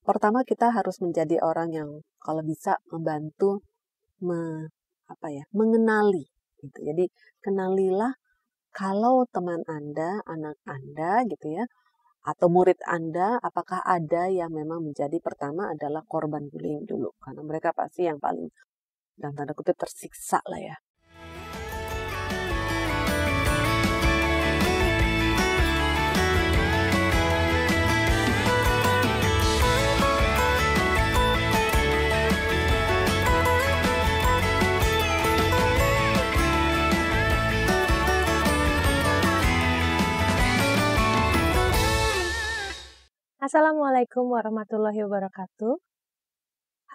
pertama kita harus menjadi orang yang kalau bisa membantu mengenali gitu. Jadi kenalilah kalau teman Anda, anak Anda gitu ya, atau murid Anda, apakah ada yang memang menjadi pertama adalah korban bullying dulu. Karena mereka pasti yang paling, dalam tanda kutip, tersiksa lah ya. Assalamualaikum warahmatullahi wabarakatuh.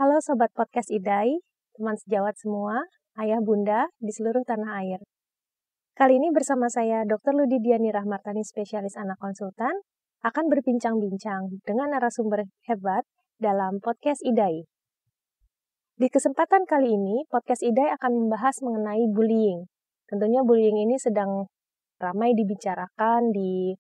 Halo Sobat Podcast IDAI, teman sejawat semua, ayah bunda di seluruh tanah air. Kali ini bersama saya Dr. Ludi Diani Rahmartani, spesialis anak konsultan, akan berbincang-bincang dengan narasumber hebat dalam Podcast IDAI. Di kesempatan kali ini, Podcast IDAI akan membahas mengenai bullying. Tentunya bullying ini sedang ramai dibicarakan di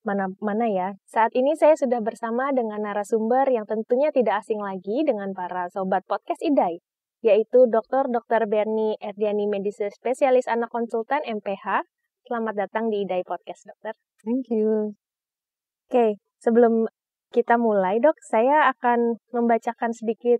mana-mana ya. Saat ini saya sudah bersama dengan narasumber yang tentunya tidak asing lagi dengan para sobat podcast IDAI, yaitu Dr. Bernie Erdiani, medis spesialis anak konsultan MPH. Selamat datang di IDAI Podcast, dokter. Thank you. Oke, sebelum kita mulai, dok, saya akan membacakan sedikit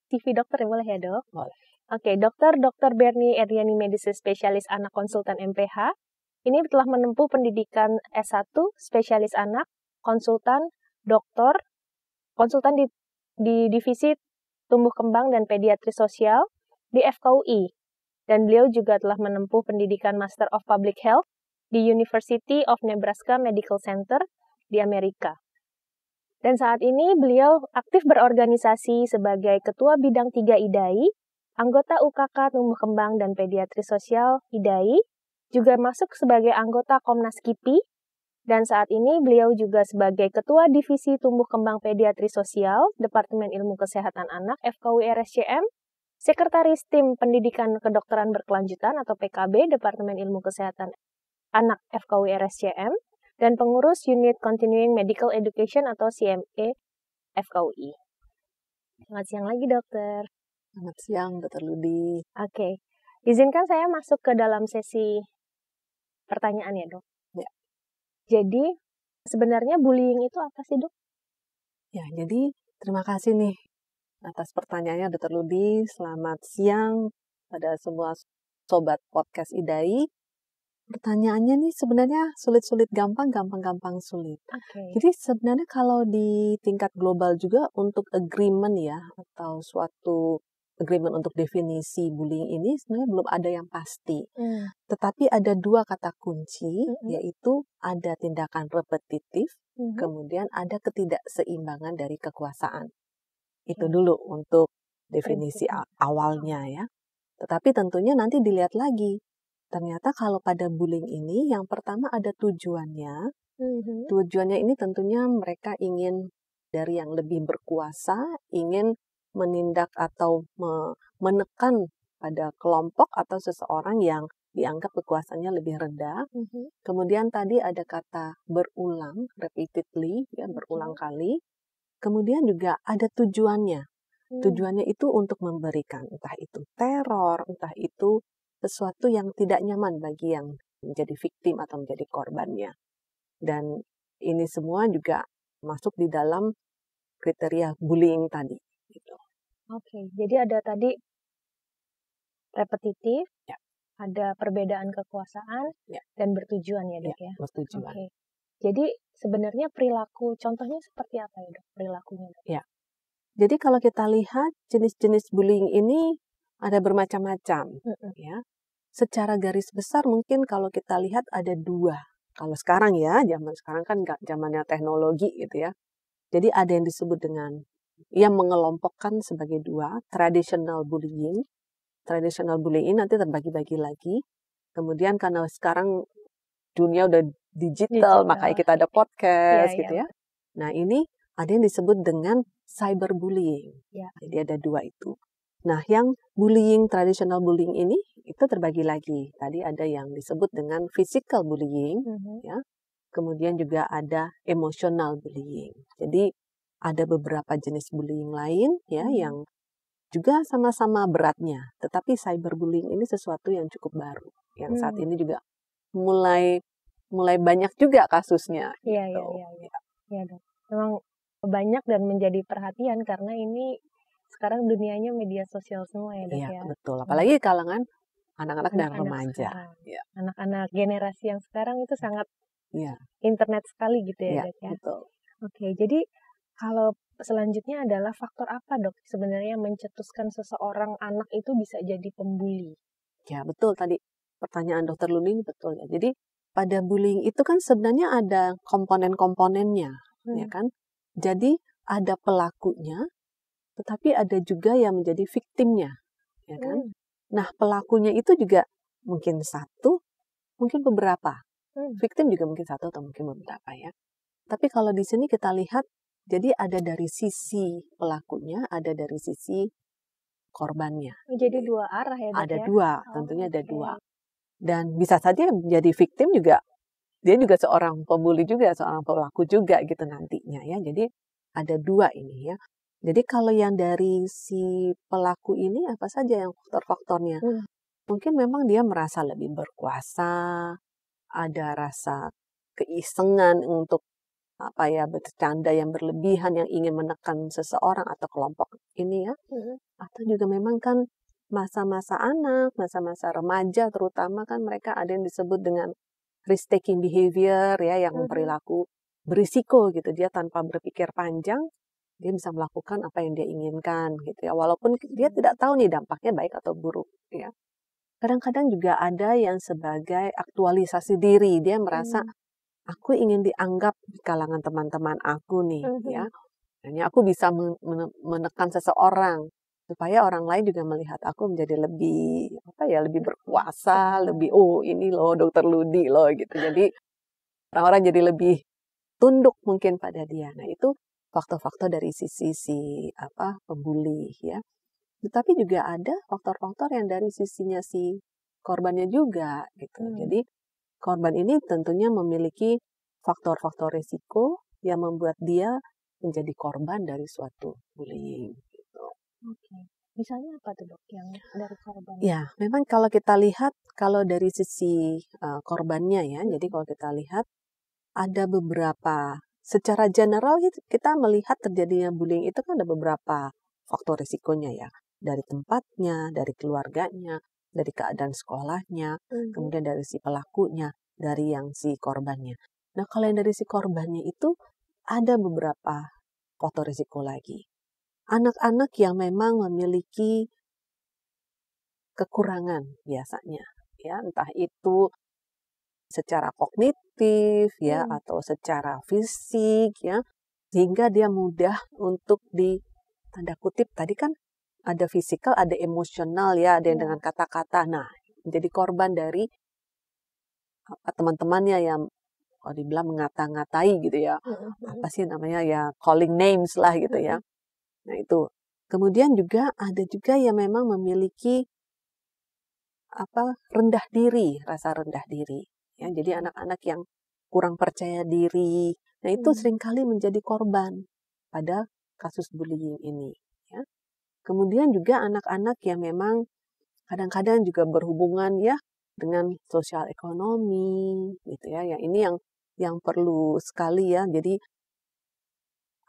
CV dokter, boleh ya, dok? Boleh. Oke, Dr. Bernie Erdiani, medis spesialis anak konsultan MPH. Ini telah menempuh pendidikan S1, spesialis anak, konsultan, doktor, konsultan di divisi tumbuh kembang dan pediatri sosial di FKUI. Dan beliau juga telah menempuh pendidikan Master of Public Health di University of Nebraska Medical Center di Amerika. Dan saat ini beliau aktif berorganisasi sebagai Ketua Bidang 3 IDAI, anggota UKK Tumbuh Kembang dan Pediatri Sosial IDAI, juga masuk sebagai anggota Komnas KIPI, dan saat ini beliau juga sebagai Ketua Divisi Tumbuh Kembang Pediatri Sosial, Departemen Ilmu Kesehatan Anak FKUI RSCM, Sekretaris Tim Pendidikan Kedokteran Berkelanjutan atau PKB, Departemen Ilmu Kesehatan Anak FKUI RSCM, dan pengurus Unit Continuing Medical Education atau CME FKUI. Selamat siang lagi, dokter. Selamat siang, Dr. Ludi. Oke, izinkan saya masuk ke dalam sesi pertanyaan ya, dok. Ya. Jadi, sebenarnya bullying itu apa sih, dok? Ya, jadi terima kasih nih atas pertanyaannya, Dr. Ludi. Selamat siang pada semua sobat podcast IDAI. Pertanyaannya nih sebenarnya sulit-sulit gampang, gampang-gampang sulit. Okay. Jadi sebenarnya kalau di tingkat global juga untuk agreement ya, atau suatu agreement untuk definisi bullying ini sebenarnya belum ada yang pasti. Tetapi ada dua kata kunci, yaitu ada tindakan repetitif, kemudian ada ketidakseimbangan dari kekuasaan. Itu dulu untuk definisi awalnya ya. Tetapi tentunya nanti dilihat lagi. Ternyata kalau pada bullying ini, yang pertama ada tujuannya. Tujuannya ini tentunya mereka ingin dari yang lebih berkuasa, ingin menindak atau menekan pada kelompok atau seseorang yang dianggap kekuasaannya lebih rendah. Kemudian tadi ada kata berulang, repeatedly, ya, berulang kali. Kemudian juga ada tujuannya. Tujuannya itu untuk memberikan, entah itu teror, entah itu sesuatu yang tidak nyaman bagi yang menjadi victim atau menjadi korbannya. Dan ini semua juga masuk di dalam kriteria bullying tadi. Gitu. Oke, jadi ada tadi repetitif, ya. Ada perbedaan kekuasaan, ya. Dan bertujuan ya, dok ya? Bertujuan. Oke. Jadi sebenarnya perilaku, contohnya seperti apa ya, dok, perilakunya? Dok? Ya. Jadi kalau kita lihat jenis-jenis bullying ini ada bermacam-macam. Ya. Secara garis besar mungkin kalau kita lihat ada dua. Kalau sekarang ya, zaman sekarang kan zamannya teknologi gitu ya. Jadi ada yang disebut dengan, yang mengelompokkan sebagai dua, traditional bullying. Traditional bullying nanti terbagi-bagi lagi. Kemudian karena sekarang dunia udah digital. Makanya kita ada podcast gitu ya. Nah ini ada yang disebut dengan cyberbullying. Jadi ada dua itu. Nah yang bullying, traditional bullying ini itu terbagi lagi. Tadi ada yang disebut dengan physical bullying, ya. Kemudian juga ada emotional bullying. Jadi ada beberapa jenis bullying lain ya yang juga sama-sama beratnya. Tetapi cyberbullying ini sesuatu yang cukup baru, yang saat ini juga mulai banyak juga kasusnya. Iya, Gitu. Iya, Dok. Memang banyak dan menjadi perhatian karena ini sekarang dunianya media sosial semua ya, Dok, Iya, ya. betul. Apalagi kalangan anak-anak dan Anak-anak remaja. sekarang. Ya. Anak-anak generasi yang sekarang itu sangat Iya. internet sekali gitu ya, Iya, Dok, ya. betul. Oke, jadi kalau selanjutnya adalah faktor apa, Dok, sebenarnya yang mencetuskan seseorang anak itu bisa jadi pembuli? Ya, betul tadi pertanyaan Dokter Luli ini betul ya. Jadi pada bullying itu kan sebenarnya ada komponen-komponennya, ya kan? Jadi ada pelakunya, tetapi ada juga yang menjadi victimnya, ya kan? Nah, pelakunya itu juga mungkin satu, mungkin beberapa. Victim juga mungkin satu atau mungkin beberapa ya. Tapi kalau di sini kita lihat, jadi ada dari sisi pelakunya, ada dari sisi korbannya. Jadi dua arah ya, Dok, ada ya? dua, tentunya ada dua. Dan bisa saja menjadi victim juga, dia juga seorang pembuli juga, seorang pelaku juga gitu nantinya ya. Jadi ada dua ini ya. Jadi kalau yang dari si pelaku ini apa saja yang faktor-faktornya? Mungkin memang dia merasa lebih berkuasa, ada rasa keisengan untuk apa ya, bercanda yang berlebihan yang ingin menekan seseorang atau kelompok ini ya. Atau juga memang kan masa-masa anak, masa-masa remaja terutama kan mereka ada yang disebut dengan risk-taking behavior ya, yang perilaku berisiko gitu. Dia tanpa berpikir panjang, dia bisa melakukan apa yang dia inginkan gitu ya. Walaupun dia tidak tahu nih dampaknya baik atau buruk ya. Kadang-kadang juga ada yang sebagai aktualisasi diri. Dia merasa, aku ingin dianggap di kalangan teman-teman aku nih ya. Hanya aku bisa menekan seseorang supaya orang lain juga melihat aku menjadi lebih lebih berkuasa, lebih ini loh Dokter Ludi loh gitu. Jadi orang-orang jadi lebih tunduk mungkin pada dia. Nah, itu faktor-faktor dari sisi pembuli ya. Tetapi juga ada faktor-faktor yang dari sisinya si korbannya juga gitu. Jadi korban ini tentunya memiliki faktor-faktor risiko yang membuat dia menjadi korban dari suatu bullying. Gitu. Misalnya apa tuh, Dok, yang dari korban? Ya, memang kalau kita lihat, kalau dari sisi korbannya ya, jadi kalau kita lihat ada beberapa, secara general kita melihat terjadinya bullying itu kan ada beberapa faktor risikonya ya. Dari tempatnya, dari keluarganya, dari keadaan sekolahnya, kemudian dari si pelakunya, dari yang si korbannya. Nah, kalau yang dari si korbannya itu ada beberapa faktor risiko lagi. Anak-anak yang memang memiliki kekurangan biasanya, ya entah itu secara kognitif ya atau secara fisik ya, sehingga dia mudah untuk tanda kutip tadi kan ada fisikal, ada emosional ya, ada yang dengan kata-kata. Nah, menjadi korban dari teman-temannya yang kalau dibilang mengata-ngatai gitu ya, apa sih namanya ya, calling names lah gitu ya. Nah itu. Kemudian juga ada juga yang memang memiliki rendah diri, rasa rendah diri. Ya, jadi anak-anak yang kurang percaya diri. Nah itu seringkali menjadi korban pada kasus bullying ini. Ya. Kemudian juga anak-anak yang memang kadang-kadang juga berhubungan ya dengan sosial ekonomi gitu ya. Yang ini yang perlu sekali ya. Jadi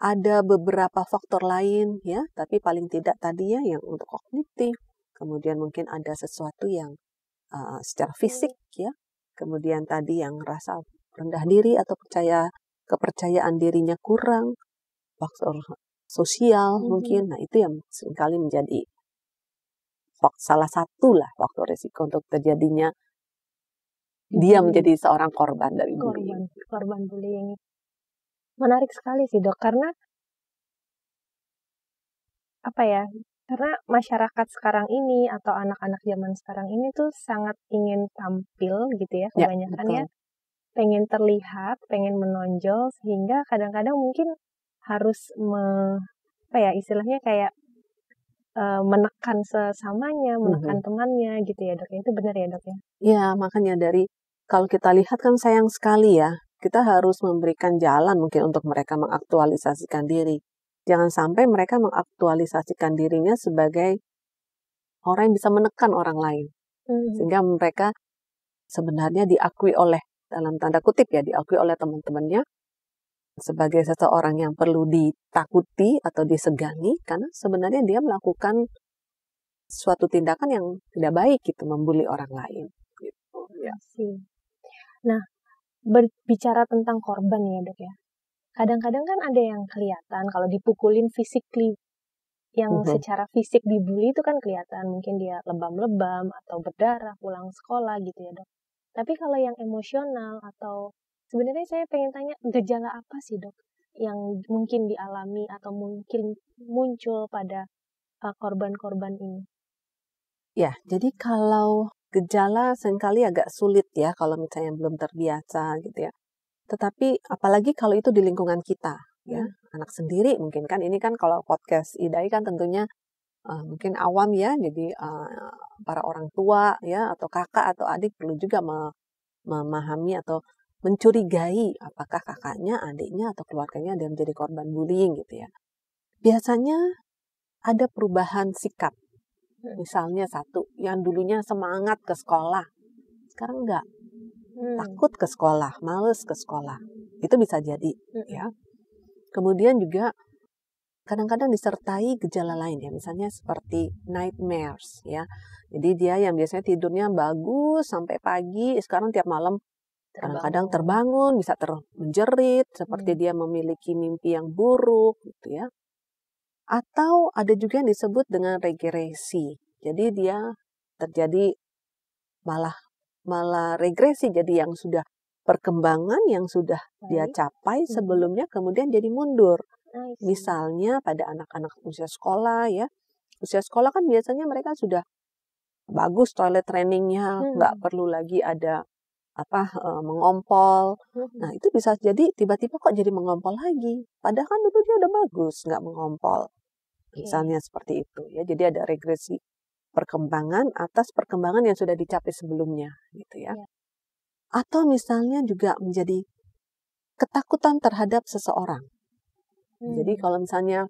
ada beberapa faktor lain ya, tapi paling tidak tadi ya yang untuk kognitif. Kemudian mungkin ada sesuatu yang secara fisik ya. Kemudian tadi yang rasa rendah diri atau kepercayaan dirinya kurang. Faktor sosial mungkin. Nah itu yang seringkali menjadi salah satu lah faktor risiko untuk terjadinya dia menjadi seorang korban dari bullying. Korban bullying. Menarik sekali sih, Dok, karena karena masyarakat sekarang ini atau anak-anak zaman sekarang ini tuh sangat ingin tampil gitu ya, kebanyakan ya pengen terlihat, pengen menonjol, sehingga kadang-kadang mungkin harus istilahnya kayak menekan sesamanya, menekan temannya gitu ya, Dok. Itu benar ya, Dok ya? Iya, makanya kalau kita lihat kan sayang sekali ya, kita harus memberikan jalan mungkin untuk mereka mengaktualisasikan diri. Jangan sampai mereka mengaktualisasikan dirinya sebagai orang yang bisa menekan orang lain. Sehingga mereka sebenarnya diakui oleh, dalam tanda kutip ya, diakui oleh teman-temannya sebagai seseorang yang perlu ditakuti atau disegani, karena sebenarnya dia melakukan suatu tindakan yang tidak baik gitu, membuli orang lain. Gitu, ya. Nah, berbicara tentang korban ya dok ya, kadang-kadang kan ada yang kelihatan kalau dipukulin physically, yang secara fisik dibully itu kan kelihatan, mungkin dia lebam-lebam atau berdarah pulang sekolah gitu ya dok. Tapi kalau yang emosional atau sebenarnya saya pengen tanya gejala apa sih dok yang mungkin dialami atau mungkin muncul pada korban-korban ini? Ya, jadi kalau gejala seringkali agak sulit ya kalau misalnya belum terbiasa gitu ya. Tetapi apalagi kalau itu di lingkungan kita ya, anak sendiri mungkin kan, ini kan kalau podcast IDAI kan tentunya mungkin awam ya, jadi para orang tua ya atau kakak atau adik perlu juga memahami atau mencurigai apakah kakaknya, adiknya atau keluarganya ada yang menjadi korban bullying gitu ya. Biasanya ada perubahan sikap. Misalnya satu, yang dulunya semangat ke sekolah, sekarang enggak. Takut ke sekolah, males ke sekolah. Itu bisa jadi ya. Kemudian juga kadang-kadang disertai gejala lain ya, misalnya seperti nightmares ya. Jadi dia yang biasanya tidurnya bagus sampai pagi, sekarang tiap malam kadang-kadang terbangun, bisa menjerit, seperti dia memiliki mimpi yang buruk gitu ya. Atau ada juga yang disebut dengan regresi. Jadi dia terjadi malah regresi, jadi yang sudah perkembangan yang sudah dia capai sebelumnya kemudian jadi mundur. Misalnya pada anak-anak usia sekolah ya. Usia sekolah kan biasanya mereka sudah bagus toilet trainingnya, nggak perlu lagi ada mengompol. Nah itu bisa jadi tiba-tiba kok jadi mengompol lagi. Padahal kan dulu dia udah bagus, nggak mengompol. Misalnya seperti itu ya. Jadi ada regresi perkembangan atas perkembangan yang sudah dicapai sebelumnya gitu ya. Atau misalnya juga menjadi ketakutan terhadap seseorang. Jadi kalau misalnya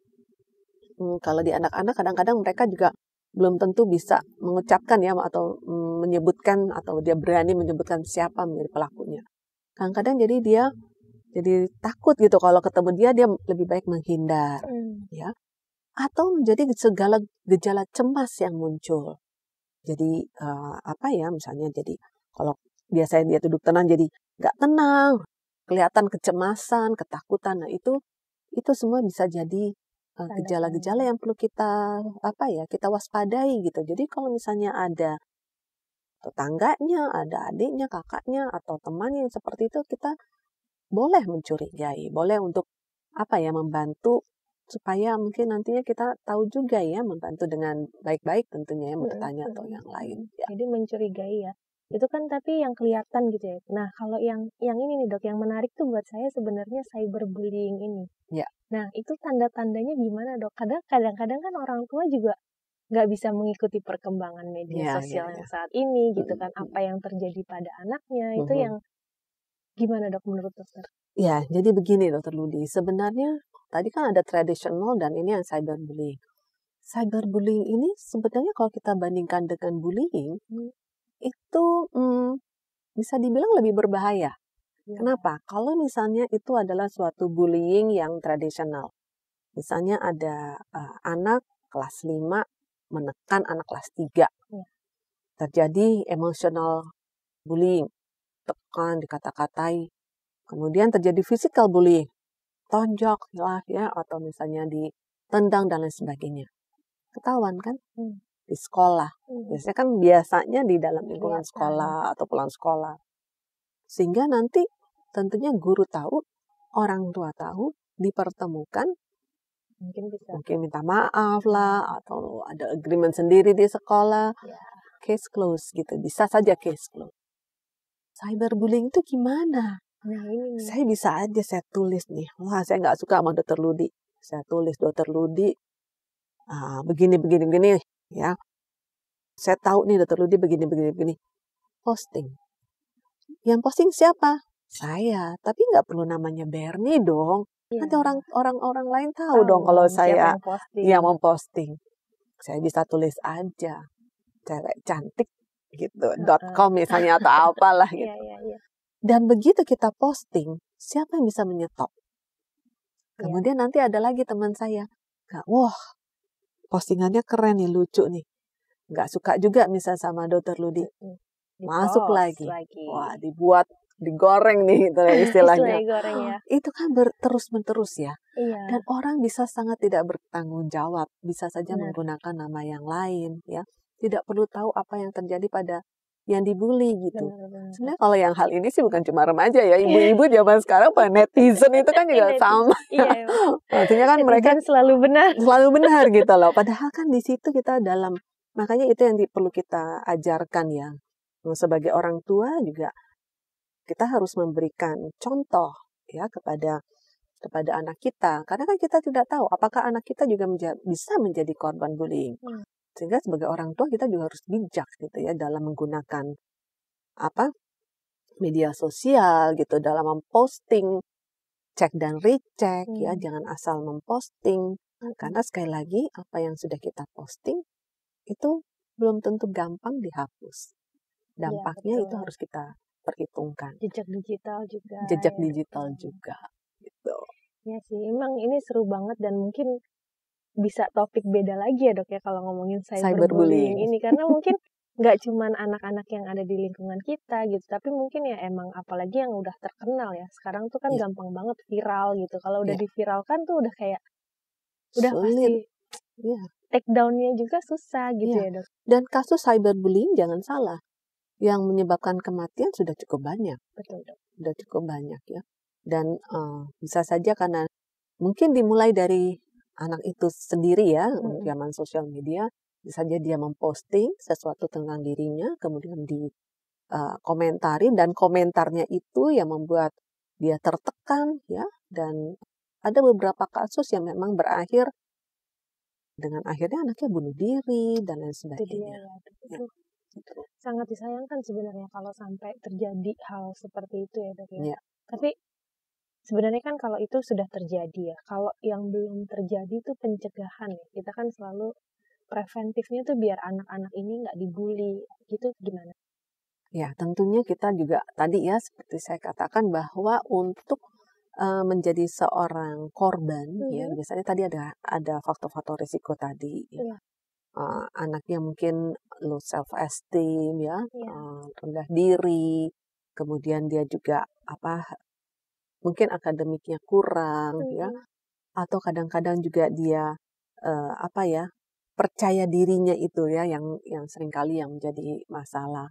kalau di anak-anak kadang-kadang mereka juga belum tentu bisa mengucapkan ya atau menyebutkan atau dia berani menyebutkan siapa menjadi pelakunya. Kadang-kadang jadi dia jadi takut gitu, kalau ketemu dia lebih baik menghindar ya. Atau menjadi segala gejala cemas yang muncul. Jadi misalnya jadi kalau biasanya dia duduk tenang jadi nggak tenang, kelihatan kecemasan, ketakutan. Nah itu semua bisa jadi gejala-gejala yang perlu kita kita waspadai gitu. Jadi kalau misalnya ada tetangganya, ada adiknya, kakaknya atau temannya yang seperti itu, kita boleh mencurigai, boleh untuk membantu supaya mungkin nantinya kita tahu juga ya, membantu dengan baik-baik tentunya ya, bertanya atau yang lain. Ya. Jadi mencurigai ya. Itu kan tapi yang kelihatan gitu ya. Nah kalau yang ini nih dok, yang menarik tuh buat saya sebenarnya cyberbullying ini. Ya. Nah itu tanda-tandanya gimana dok? Kadang-kadang kan orang tua juga nggak bisa mengikuti perkembangan media sosial yang saat ini gitu kan. Apa yang terjadi pada anaknya itu yang gimana dok menurut dokter? Ya jadi begini dokter Ludi, sebenarnya tadi kan ada tradisional dan ini yang cyberbullying. Cyberbullying ini sebenarnya kalau kita bandingkan dengan bullying, itu bisa dibilang lebih berbahaya. Kenapa? Kalau misalnya itu adalah suatu bullying yang tradisional. Misalnya ada anak kelas 5 menekan anak kelas 3. Terjadi emotional bullying, tekan, dikata-katai. Kemudian terjadi physical bullying, tonjok lah ya, atau misalnya ditendang dan lain sebagainya. Ketahuan kan? Di sekolah. Biasanya di dalam lingkungan sekolah atau pulang sekolah. Sehingga nanti tentunya guru tahu, orang tua tahu, dipertemukan, mungkin minta maaf lah, atau ada agreement sendiri di sekolah, case close gitu, bisa saja case close. Cyberbullying itu gimana? Nah, ini. Saya bisa aja saya tulis nih, wah saya nggak suka sama Dr. Ludi, saya tulis Dr. Ludi begini ya. Saya tahu nih Dr. Ludi begini. Posting. Yang posting siapa? Saya. Tapi nggak perlu namanya Bernie dong. Nanti orang lain tahu dong kalau saya yang memposting. Saya bisa tulis aja cewek cantik gitu, .com misalnya atau apalah gitu. Dan begitu kita posting, siapa yang bisa menyetop? Kemudian nanti ada lagi teman saya, wah postingannya keren nih, lucu nih. Nggak suka juga misal sama Dr. Ludi. Masuk lagi. Wah, digoreng nih itu istilahnya. Itu kan terus-menerus ya. Dan orang bisa sangat tidak bertanggung jawab, bisa saja menggunakan nama yang lain ya. Tidak perlu tahu apa yang terjadi pada yang dibully gitu. Sebenarnya kalau yang hal ini sih bukan cuma remaja ya, ibu-ibu zaman sekarang netizen itu kan juga sama. Artinya kan mereka selalu benar gitu loh. Padahal kan di situ kita makanya itu yang perlu kita ajarkan ya. Sebagai orang tua juga kita harus memberikan contoh ya kepada anak kita, karena kan kita tidak tahu apakah anak kita juga bisa menjadi korban bullying. Sehingga sebagai orang tua kita juga harus bijak gitu ya dalam menggunakan media sosial gitu, dalam memposting, cek dan recheck ya, jangan asal memposting. Karena sekali lagi apa yang sudah kita posting itu belum tentu gampang dihapus. Dampaknya itu harus kita perhitungkan. Jejak digital juga. Gitu. Ya sih, emang ini seru banget dan mungkin bisa topik beda lagi ya Dok ya kalau ngomongin cyberbullying ini, karena mungkin nggak cuman anak-anak yang ada di lingkungan kita gitu, tapi mungkin ya emang apalagi yang udah terkenal ya. Sekarang tuh kan gampang banget viral gitu. Kalau udah diviralkan tuh udah kayak udah pasti take down-nya juga susah gitu ya Dok. Dan kasus cyberbullying jangan salah, yang menyebabkan kematian sudah cukup banyak. Betul Dok. Sudah cukup banyak ya. Dan bisa saja karena mungkin dimulai dari anak itu sendiri ya, zaman sosial media, bisa saja dia memposting sesuatu tentang dirinya, kemudian komentari, dan komentarnya itu yang membuat dia tertekan ya, dan ada beberapa kasus yang memang berakhir dengan akhirnya anaknya bunuh diri dan lain sebagainya. Sangat disayangkan sebenarnya kalau sampai terjadi hal seperti itu ya Dok ya. Tapi sebenarnya kan kalau itu sudah terjadi ya, kalau yang belum terjadi itu pencegahan ya. Kita kan selalu preventifnya tuh biar anak-anak ini nggak dibully, gitu gimana? Ya, tentunya kita juga tadi ya seperti saya katakan bahwa untuk menjadi seorang korban ya, biasanya tadi ada faktor-faktor risiko tadi ya. Anaknya mungkin low self esteem ya, rendah diri, kemudian dia juga mungkin akademiknya kurang ya, atau kadang-kadang juga dia percaya dirinya itu ya yang seringkali yang menjadi masalah.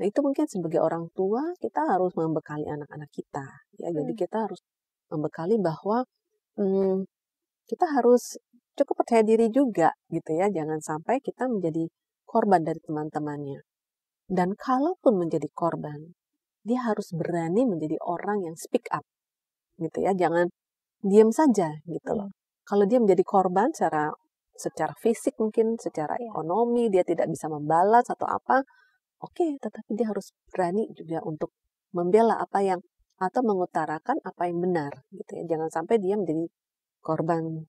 Nah itu mungkin sebagai orang tua kita harus membekali anak-anak kita ya, jadi kita harus membekali bahwa kita harus cukup percaya diri juga gitu ya, jangan sampai kita menjadi korban dari teman-temannya. Dan kalaupun menjadi korban, dia harus berani menjadi orang yang speak up gitu ya, jangan diam saja gitu loh. Kalau dia menjadi korban secara fisik mungkin, secara ekonomi dia tidak bisa membalas atau apa, tetapi dia harus berani juga untuk membela atau mengutarakan apa yang benar gitu ya, jangan sampai dia menjadi korban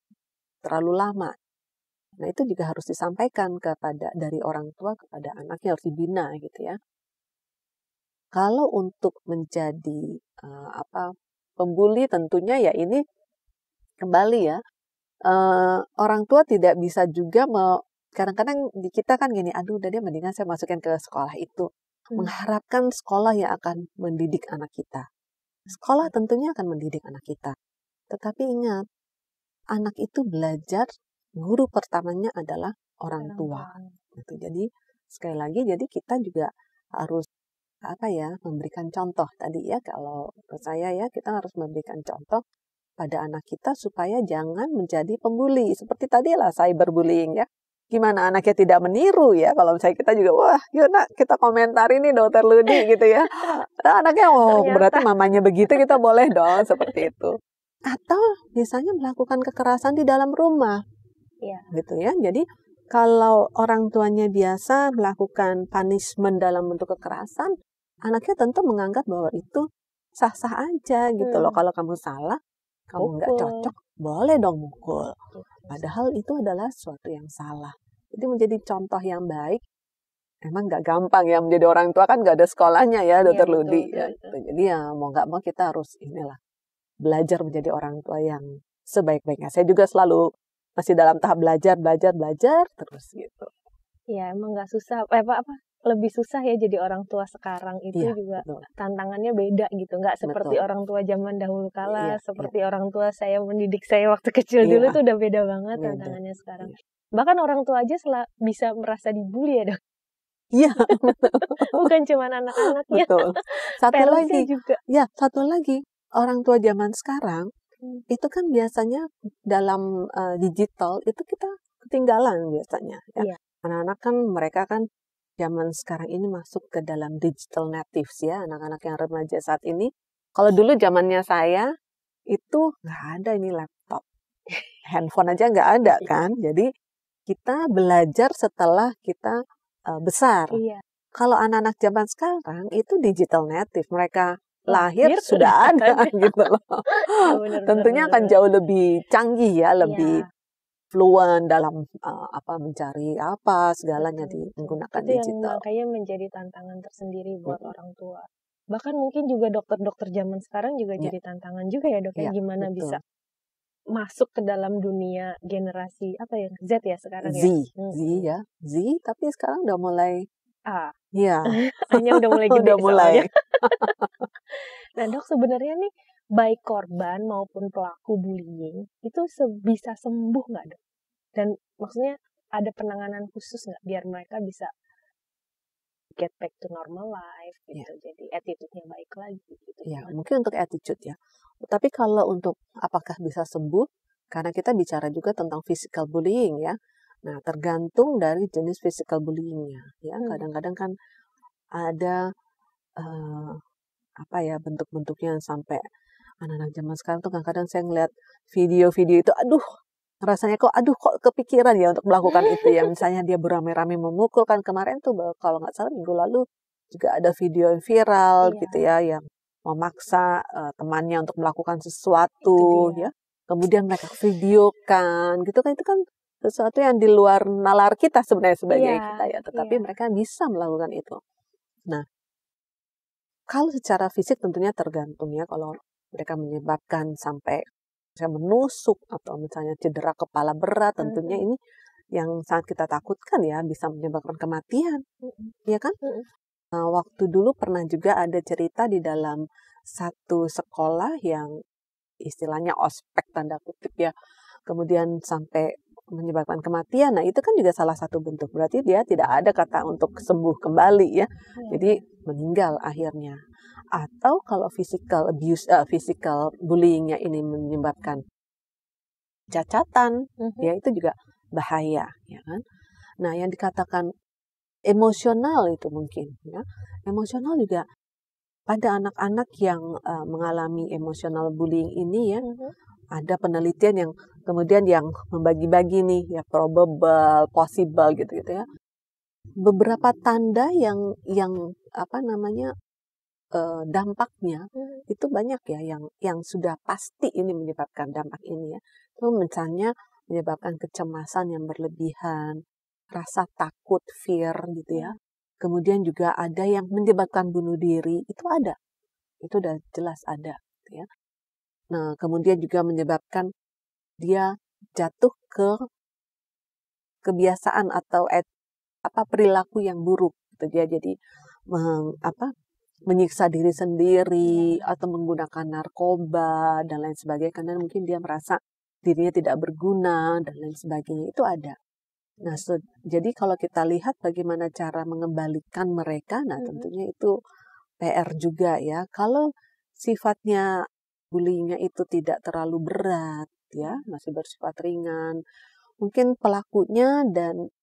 terlalu lama. Nah itu juga harus disampaikan dari orang tua kepada anaknya, harus dibina gitu ya. Kalau untuk menjadi pembuli tentunya ya ini kembali ya, orang tua tidak bisa juga kadang-kadang di kita kan gini, aduh udah dia mendingan saya masukin ke sekolah itu, mengharapkan sekolah yang akan mendidik anak kita. Sekolah tentunya akan mendidik anak kita, tetapi ingat, anak itu belajar, guru pertamanya adalah orang tua. Gitu. Jadi sekali lagi, jadi kita juga harus memberikan contoh tadi ya. Kalau saya ya, kita harus memberikan contoh pada anak kita supaya jangan menjadi pembuli. Seperti tadi lah cyberbullying ya. Gimana anaknya tidak meniru ya? Kalau misalnya kita juga, wah yuk nak kita komentar ini Dr. Ludi gitu ya. Anaknya, berarti mamanya begitu, kita boleh dong seperti itu. Atau misalnya melakukan kekerasan di dalam rumah. Gitu ya. Jadi kalau orang tuanya biasa melakukan punishment dalam bentuk kekerasan, anaknya tentu menganggap bahwa itu sah-sah aja gitu loh. Kalau kamu salah, kamu nggak cocok, boleh dong mukul. Padahal itu adalah sesuatu yang salah. Jadi menjadi contoh yang baik. Emang nggak gampang ya menjadi orang tua, kan nggak ada sekolahnya ya, Dokter Ludi. Ya. Jadi ya mau nggak mau kita harus belajar menjadi orang tua yang sebaik-baiknya. Saya juga selalu masih dalam tahap belajar terus gitu. Ya emang nggak susah, lebih susah ya jadi orang tua sekarang itu juga betul. Tantangannya beda gitu, nggak seperti orang tua zaman dahulu kala, seperti orang tua saya mendidik saya waktu kecil dulu tuh udah beda banget tantangannya sekarang. Bahkan orang tua aja bisa merasa dibully ya dok. Iya, bukan cuma anak-anaknya. Betul. Satu lagi, orang tua zaman sekarang itu kan biasanya dalam digital itu kita ketinggalan biasanya. Ya. Anak-anak kan mereka kan zaman sekarang ini masuk ke dalam digital natives ya, anak-anak yang remaja saat ini. Kalau dulu zamannya saya itu nggak ada ini laptop, handphone aja nggak ada kan. Jadi kita belajar setelah kita besar. Iya. Kalau anak-anak zaman sekarang itu digital native, mereka lahir sudah ada gitu loh. Ya, tentunya akan jauh lebih canggih ya, lebih fluent dalam mencari segalanya menggunakan itu digital. Yang makanya menjadi tantangan tersendiri buat orang tua. Bahkan mungkin juga dokter-dokter zaman sekarang juga jadi tantangan juga ya dok ya, gimana bisa masuk ke dalam dunia generasi Z ya sekarang Z tapi sekarang udah mulai hanya udah mulai gede udah mulai. Nah dok, sebenarnya nih baik korban maupun pelaku bullying itu bisa sembuh nggak dok? Dan maksudnya ada penanganan khusus nggak biar mereka bisa get back to normal life gitu, jadi attitude-nya baik lagi gitu. Mungkin untuk attitude ya. Tapi kalau untuk apakah bisa sembuh, karena kita bicara juga tentang physical bullying ya. Nah, tergantung dari jenis physical bullying-nya ya. Kadang-kadang kan ada bentuk-bentuknya sampai anak-anak zaman sekarang tuh kadang-kadang saya ngeliat video-video itu, rasanya kok kepikiran ya untuk melakukan itu ya. Misalnya dia beramai-ramai memukul, kan kemarin tuh kalau nggak salah minggu lalu juga ada video yang viral gitu ya, yang memaksa temannya untuk melakukan sesuatu ya. Kemudian mereka videokan gitu kan, itu kan sesuatu yang di luar nalar kita sebenarnya sebagai kita ya, tetapi mereka bisa melakukan itu. Nah, kalau secara fisik tentunya tergantung ya, kalau mereka menyebabkan sampai menusuk atau misalnya cedera kepala berat, tentunya ini yang sangat kita takutkan ya, bisa menyebabkan kematian, ya kan? Nah, waktu dulu pernah juga ada cerita di dalam satu sekolah yang istilahnya ospek tanda kutip ya, kemudian sampai menyebabkan kematian. Nah, itu kan juga salah satu bentuk, berarti dia tidak ada kata untuk sembuh kembali ya, jadi meninggal akhirnya. Atau kalau physical abuse, physical bullyingnya ini menyebabkan cacatan, ya itu juga bahaya, ya kan? Nah, yang dikatakan emosional itu mungkin, ya, emosional juga pada anak-anak yang mengalami emotional bullying ini ya, ada penelitian yang kemudian yang membagi-bagi nih ya, probable, possible gitu ya. Beberapa tanda yang dampaknya itu banyak ya, yang sudah pasti ini menyebabkan dampak ini ya. Itu misalnya menyebabkan kecemasan yang berlebihan, rasa takut, fear gitu ya. Kemudian juga ada yang menyebabkan bunuh diri, itu ada. Itu udah jelas ada gitu ya. Nah, kemudian juga menyebabkan dia jatuh ke kebiasaan atau perilaku yang buruk gitu ya. Jadi menyiksa diri sendiri atau menggunakan narkoba dan lain sebagainya, karena mungkin dia merasa dirinya tidak berguna dan lain sebagainya, itu ada. Nah, jadi kalau kita lihat bagaimana cara mengembalikan mereka, nah tentunya itu PR juga ya. Kalau sifatnya bullyingnya itu tidak terlalu berat ya, masih bersifat ringan, mungkin pelakunya dan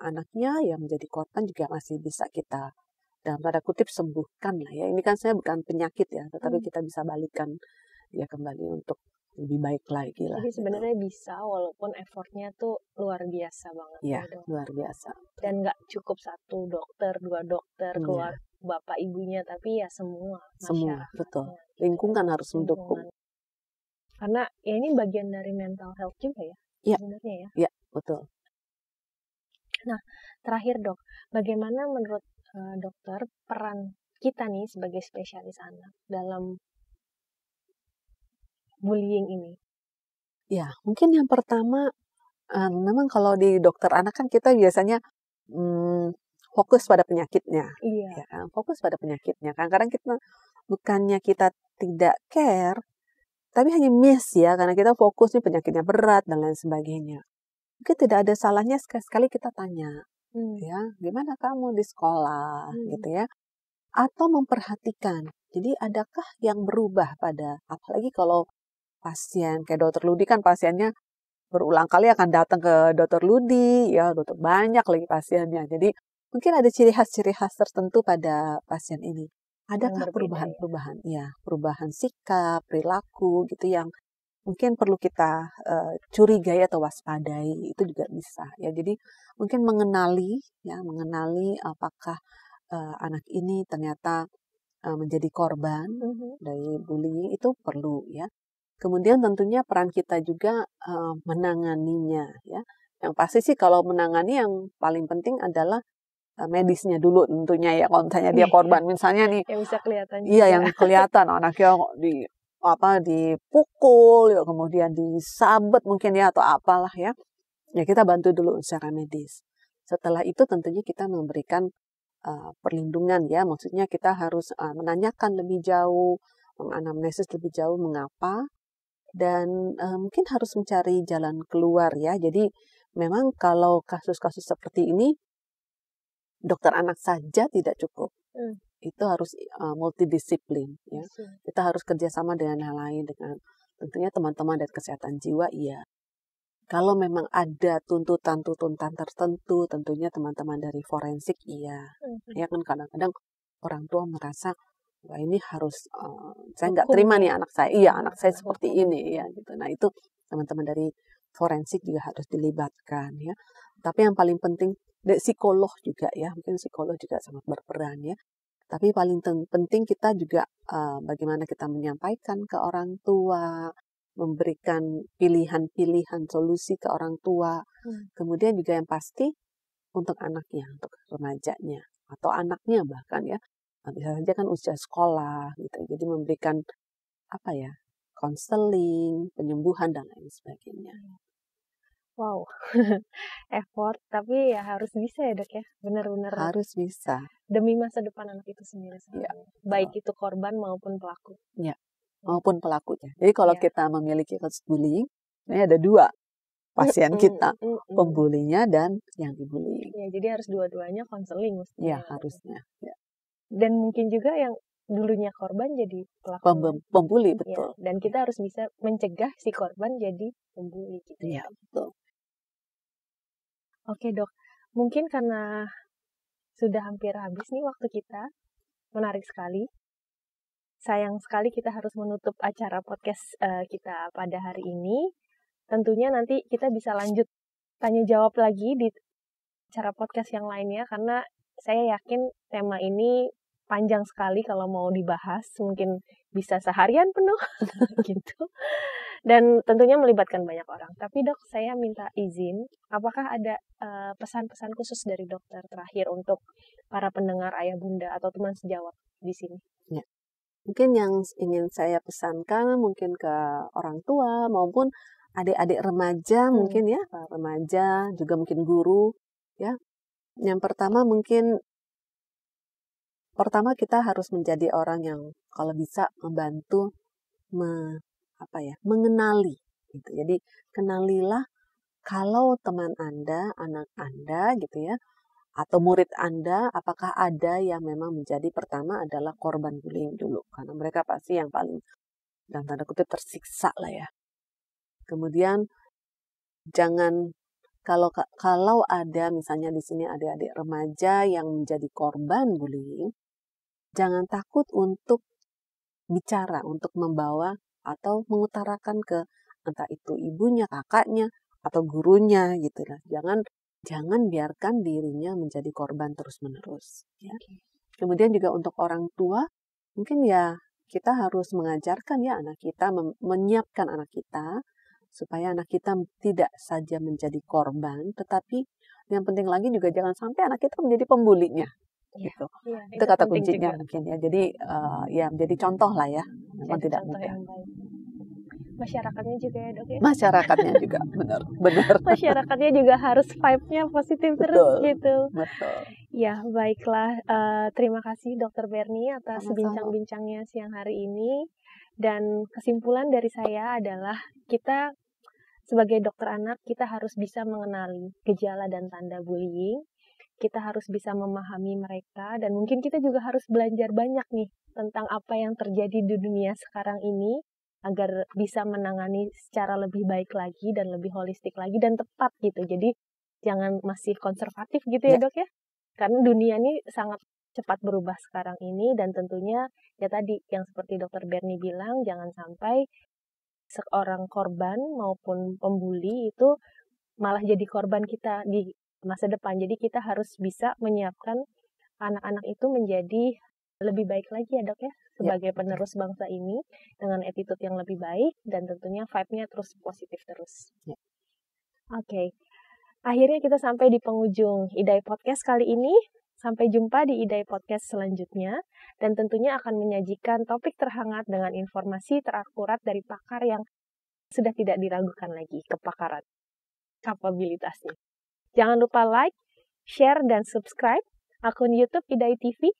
anaknya yang menjadi korban juga masih bisa kita dalam tanda kutip sembuhkan lah ya. Ini kan saya bukan penyakit ya, tetapi kita bisa balikan dia kembali untuk lebih baik lagi lah. Jadi sebenarnya bisa, walaupun effortnya tuh luar biasa banget ya luar biasa. Dan nggak cukup 1 dokter, 2 dokter, keluar bapak ibunya, tapi ya semua masyarakat. Betul. Lingkungan harus mendukung. Karena ya ini bagian dari mental health juga ya, Iya. sebenarnya ya. Iya, betul. Nah, terakhir dok, bagaimana menurut dokter peran kita nih sebagai spesialis anak dalam bullying ini? Ya, mungkin yang pertama, memang kalau di dokter anak kan kita biasanya fokus pada penyakitnya, Iya. ya kan? Fokus pada penyakitnya. Kadang-kadang kita bukannya kita tidak care, tapi hanya miss ya, karena kita fokus nih penyakitnya berat dan lain sebagainya. Mungkin tidak ada salahnya sekali-sekali kita tanya, ya, gimana kamu di sekolah, gitu ya, atau memperhatikan. Jadi adakah yang berubah pada, apalagi kalau pasien kayak dokter Ludi kan pasiennya berulang kali akan datang ke dokter Ludi, ya dokter banyak lagi pasiennya. Jadi mungkin ada ciri khas tertentu pada pasien ini. Adakah perubahan-perubahan? Ya, perubahan sikap, perilaku gitu yang mungkin perlu kita curigai atau waspadai, itu juga bisa ya. Jadi mungkin mengenali apakah anak ini ternyata menjadi korban dari bullying, itu perlu ya. Kemudian tentunya peran kita juga menanganinya ya. Yang pasti sih kalau menangani yang paling penting adalah medisnya dulu tentunya ya. Kalau misalnya dia korban misalnya nih, yang bisa kelihatan iya yang kelihatan anaknya dipukul, ya, kemudian disabet mungkin ya atau apalah ya. Ya kita bantu dulu secara medis. Setelah itu tentunya kita memberikan perlindungan ya. Maksudnya kita harus menanyakan lebih jauh, menganamnesis lebih jauh mengapa, dan mungkin harus mencari jalan keluar ya. Jadi memang kalau kasus-kasus seperti ini dokter anak saja tidak cukup. Itu harus multidisiplin ya. Kita harus kerjasama dengan yang lain, dengan tentunya teman-teman dari kesehatan jiwa, iya. Kalau memang ada tuntutan tertentu, tentunya teman-teman dari forensik, iya. Ya kan kadang-kadang orang tua merasa, wah ini harus saya nggak terima nih anak saya, iya anak saya seperti ini ya gitu. Nah itu teman-teman dari forensik juga harus dilibatkan ya. Tapi yang paling penting psikolog juga ya, mungkin psikolog juga sangat berperan ya. Tapi paling penting kita juga bagaimana kita menyampaikan ke orang tua, memberikan pilihan-pilihan solusi ke orang tua. Kemudian juga yang pasti untuk anaknya, untuk remajanya atau anaknya bahkan ya. Bisa saja kan usia sekolah gitu. Jadi memberikan konseling, penyembuhan dan lain sebagainya. Wow, effort, tapi ya harus bisa ya dok ya, benar-benar harus bisa demi masa depan anak itu sendiri, ya, baik itu korban maupun pelaku. Ya, maupun pelakunya. Jadi kalau kita memiliki kasus bullying, ini ada dua pasien kita, pembulinya dan yang dibully. Ya, jadi harus dua-duanya konseling mestinya. Ya, harusnya. Ya. Dan mungkin juga yang dulunya korban jadi pelaku. Pembuli, betul. Ya, dan kita harus bisa mencegah si korban jadi pembuli gitu. Ya, betul. Oke dok, mungkin karena sudah hampir habis nih waktu kita, menarik sekali. Sayang sekali kita harus menutup acara podcast kita pada hari ini. Tentunya nanti kita bisa lanjut tanya jawab lagi di acara podcast yang lainnya, karena saya yakin tema ini panjang sekali kalau mau dibahas, mungkin bisa seharian penuh gitu. Dan tentunya melibatkan banyak orang. Tapi dok, saya minta izin, apakah ada pesan-pesan khusus dari dokter terakhir untuk para pendengar Ayah Bunda atau teman sejawat di sini? Ya. Mungkin yang ingin saya pesankan mungkin ke orang tua maupun adik-adik remaja, mungkin ya, remaja juga mungkin guru ya. Yang pertama kita harus menjadi orang yang kalau bisa membantu mengenali gitu. Jadi kenalilah kalau teman Anda, anak Anda gitu ya, atau murid Anda, apakah ada yang memang menjadi pertama adalah korban bullying dulu, karena mereka pasti yang paling dalam tanda kutip tersiksa lah ya. Kemudian jangan kalau ada misalnya di sini adik-adik remaja yang menjadi korban bullying, jangan takut untuk bicara, untuk membawa atau mengutarakan ke entah itu ibunya, kakaknya, atau gurunya gitu lah. Jangan biarkan dirinya menjadi korban terus-menerus. Ya. Kemudian juga untuk orang tua, mungkin ya kita harus mengajarkan ya anak kita, menyiapkan anak kita, supaya anak kita tidak saja menjadi korban, tetapi yang penting lagi juga jangan sampai anak kita menjadi pembulinya. Gitu. Itu kata kuncinya mungkin ya. Jadi ya menjadi contoh lah ya. Memang jadi tidak contoh mudah. yang baik. Masyarakatnya juga ya dok ya. Masyarakatnya juga benar. Masyarakatnya juga harus vibe-nya positif Betul, terus gitu. Betul. Ya baiklah, terima kasih Dr. Bernie atas Sama-sama. bincang-bincangnya siang hari ini. Dan kesimpulan dari saya adalah kita sebagai dokter anak kita harus bisa mengenali gejala dan tanda bullying. Kita harus bisa memahami mereka dan mungkin kita juga harus belajar banyak nih tentang apa yang terjadi di dunia sekarang ini agar bisa menangani secara lebih baik lagi dan lebih holistik lagi dan tepat gitu. Jadi jangan masih konservatif gitu ya dok ya. Karena dunia ini sangat cepat berubah sekarang ini dan tentunya ya tadi yang seperti Dr. Bernie bilang jangan sampai seorang korban maupun pembuli itu malah jadi korban kita di masa depan. Jadi kita harus bisa menyiapkan anak-anak itu menjadi lebih baik lagi ya dok ya sebagai penerus bangsa ini dengan attitude yang lebih baik dan tentunya vibe-nya terus positif terus. Oke. Akhirnya kita sampai di penghujung Idai Podcast kali ini. Sampai jumpa di Idai Podcast selanjutnya dan tentunya akan menyajikan topik terhangat dengan informasi terakurat dari pakar yang sudah tidak diragukan lagi kepakaran kapabilitasnya. Jangan lupa like, share, dan subscribe akun YouTube Idai TV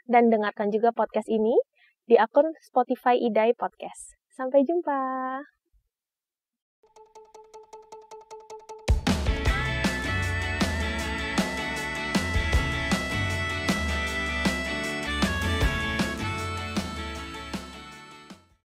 dan dengarkan juga podcast ini di akun Spotify Idai Podcast. Sampai jumpa.